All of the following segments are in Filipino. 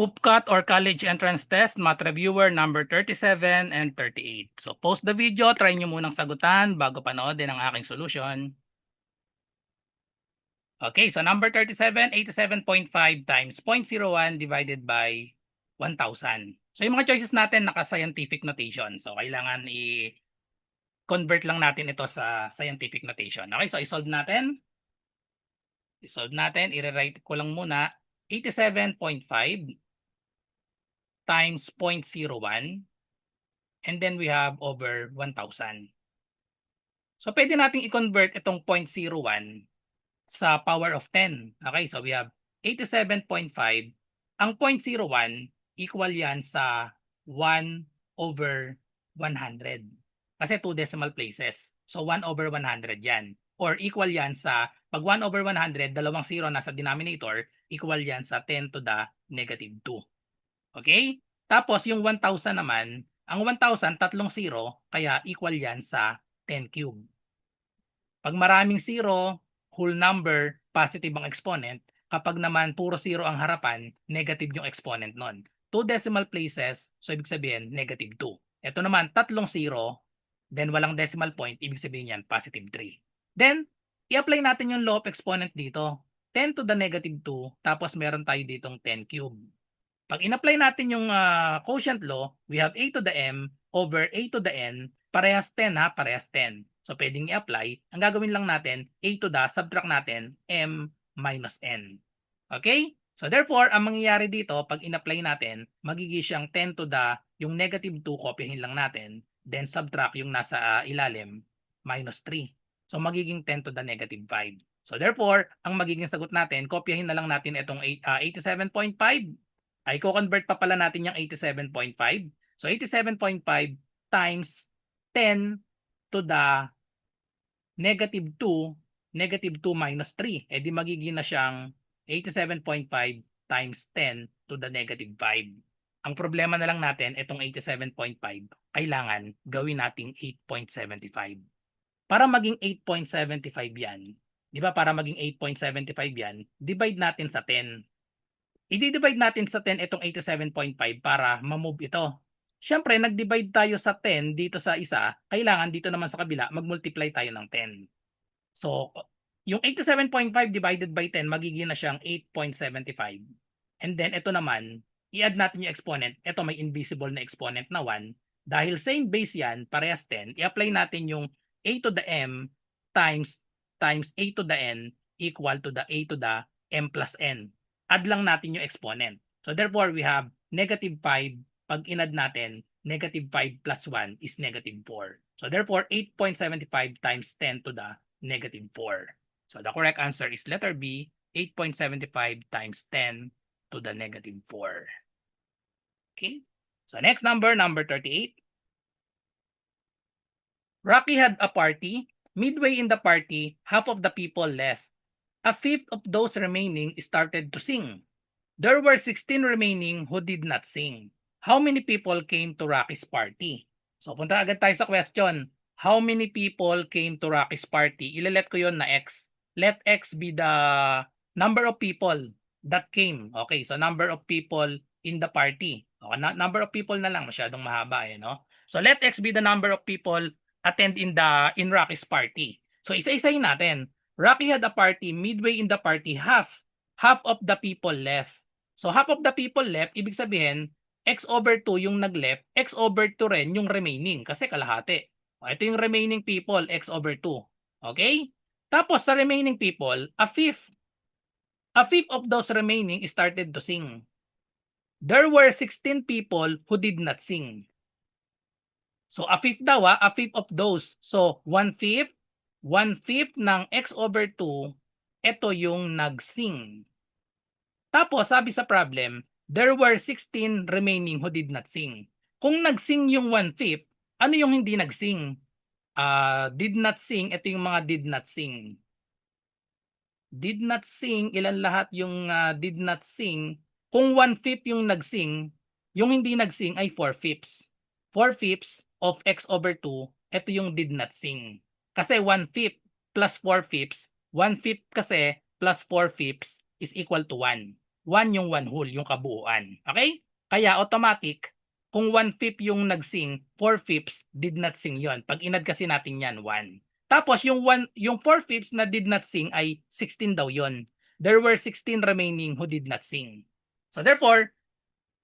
UPCAT or College Entrance Test, Math Reviewer number 37 and 38. So post the video, try nyo munang sagutan bago panoodin ang aking solution. Okay, so number 37, 87.5 times 0.01 divided by 1,000. So yung mga choices natin naka-scientific notation. So kailangan i-convert lang natin ito sa scientific notation. Okay, so i-solve natin. I-rewrite ko lang muna. 87.5 times 0.01 and then we have over 1,000. So pwede nating i-convert itong 0.01 sa power of 10. Okay, so we have 87.5. Ang 0.01 equal yan sa 1 over 100. Kasi 2 decimal places. So 1 over 100 yan. Or equal yan sa, pag 1 over 100, dalawang 0 nasa denominator, equal yan sa 10 to the negative 2. Okay? Tapos yung 1,000 naman, ang 1,000 tatlong 0, kaya equal yan sa 10 cube. Pag maraming 0, whole number, positive ang exponent. Kapag naman puro 0 ang harapan, negative yung exponent nun. 2 decimal places, so ibig sabihin negative 2. Ito naman, tatlong 0, then walang decimal point, ibig sabihin yan positive 3. Then, i-apply natin yung law of exponent dito. 10 to the negative 2, tapos meron tayo ditong 10 cube. Pag in-apply natin yung quotient law, we have a to the m over a to the n, parehas 10 ha, parehas 10. So pwedeng i-apply. Ang gagawin lang natin, a to the, subtract natin, m minus n. Okay? So therefore, ang mangyayari dito, pag in-apply natin, magiging siyang 10 to the, yung negative 2, kopyahin lang natin, then subtract yung nasa ilalim, minus 3. So magiging 10 to the negative 5. So therefore, ang magiging sagot natin, kopyahin na lang natin itong 87.5, ay ko-convert pa pala natin yung 87.5. So 87.5 times 10 to the negative 2, negative 2 minus 3. Eh di magiging na siyang 87.5 times 10 to the negative 5. Ang problema na lang natin, itong 87.5, kailangan gawin nating 8.75. Para maging 8.75 yan, di ba para maging 8.75 yan, divide natin sa 10. I-divide natin sa 10 itong 87.5 para ma-move ito. Siyempre, nag-divide tayo sa 10 dito sa isa, kailangan dito naman sa kabila, mag-multiply tayo ng 10. So, yung 87.5 divided by 10, magiging na siyang 8.75. And then, ito naman, i-add natin yung exponent. Ito may invisible na exponent na 1. Dahil same base yan, parehas 10, i-apply natin yung a to the m times a to the n equal to the a to the m plus n. Add lang natin yung exponent. So therefore, we have negative 5. Pag in-add natin, negative 5 plus 1 is negative 4. So therefore, 8.75 times 10 to the negative 4. So the correct answer is letter B, 8.75 times 10 to the negative 4. Okay. So next number 38. Rocky had a party. Midway in the party, half of the people left. A fifth of those remaining started to sing. There were 16 remaining who did not sing. How many people came to Rocky's party? So punta agad tayo sa question. How many people came to Rocky's party? Ilalet ko yon na X. Let X be the number of people that came. Okay, so number of people in the party. Okay, number of people na lang, masyadong mahaba eh, no? So let X be the number of people attend in Rocky's party. So isa-isahin natin. Rocky had a party, midway in the party, half of the people left. So half of the people left, ibig sabihin, x over 2 yung nag-left, x over 2 rin yung remaining kasi kalahati. O, ito yung remaining people, x over 2. Okay? Tapos sa remaining people, a fifth of those remaining started to sing. There were 16 people who did not sing. So a fifth daw, a fifth of those. So 1/5 ng x over 2, ito yung nag-sing. Tapos sabi sa problem, there were 16 remaining who did not sing. Kung nag-sing yung 1/5, ano yung hindi nag-sing? Did not sing, ito yung mga did not sing. Did not sing, ilan lahat yung did not sing? Kung 1/5 yung nag-sing, yung hindi nag-sing ay 4/5. 4/5 of x over 2, ito yung did not sing. Kasi 1/5 plus 4/5, 1/5 kasi plus 4/5 is equal to 1. 1 yung 1 whole, yung kabuuan. Okay? Kaya automatic, kung 1/5 yung nag-sing, 4/5 did not sing yon. Pag inad kasi natin yan, 1. Tapos yung 4/5 na did not sing ay 16 daw yon. There were 16 remaining who did not sing. So therefore,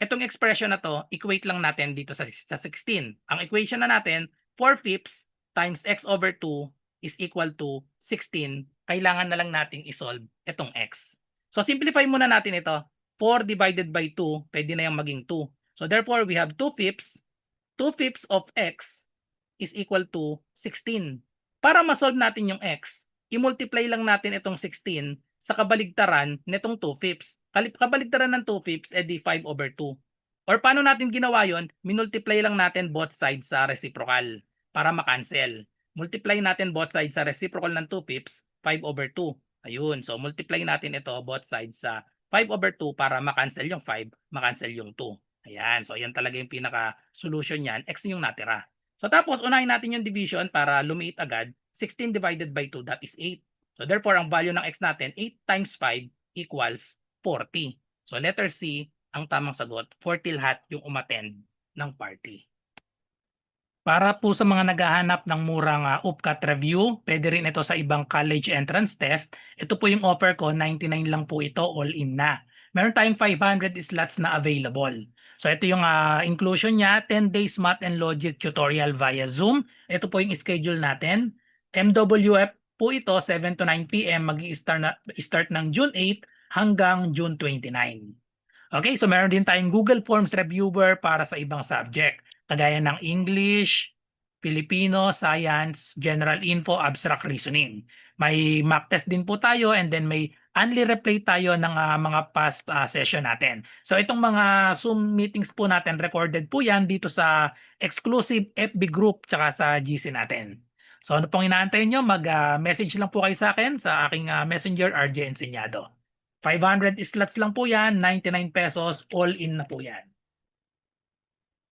itong expression na to, equate lang natin dito sa 16. Ang equation na natin, 4/5 times x over 2 is equal to 16. Kailangan na lang nating isolve itong x. So simplify muna natin ito. 4 divided by 2, pwede na yung maging 2. So therefore, we have 2/5. 2/5 of x is equal to 16. Para ma-solve natin yung x, i-multiply lang natin itong 16 sa kabaligtaran nitong 2/5. Kabaligtaran ng 2/5 edi 5 over 2. Or paano natin ginawa yon? Minultiply lang natin both sides sa reciprocal para ma-cancel. Multiply natin both sides sa reciprocal ng 2/5, 5 over 2. Ayun, so multiply natin ito both sides sa 5 over 2 para ma-cancel yung 5, ma-cancel yung 2. Ayan, so ayan talaga yung pinaka-solution niyan, x yung natira. So tapos unahin natin yung division para lumiit agad. 16 divided by 2, that is 8. So therefore, ang value ng x natin, 8 times 5 equals 40. So letter C, ang tamang sagot, 40 lahat yung umattend ng party. Para po sa mga naghahanap ng murang UPCAT review, pwede rin ito sa ibang college entrance test. Ito po yung offer ko, 99 lang po ito, all in na. Meron tayong 500 slots na available. So ito yung inclusion niya, 10 days math and logic tutorial via Zoom. Ito po yung schedule natin. MWF po ito, 7 to 9 p.m. Mag-start ng June 8 hanggang June 29. Okay, so meron din tayong Google Forms reviewer para sa ibang subject, kagaya ng English, Filipino, Science, General Info, Abstract Reasoning. May mock test din po tayo and then may only replay tayo ng mga past session natin. So itong mga Zoom meetings po natin, recorded po yan dito sa exclusive FB group tsaka sa GC natin. So ano pong inaantay nyo, mag-message lang po kayo sa akin sa aking messenger RJ Enseñado. 500 slots lang po yan, 99 pesos, all in na po yan.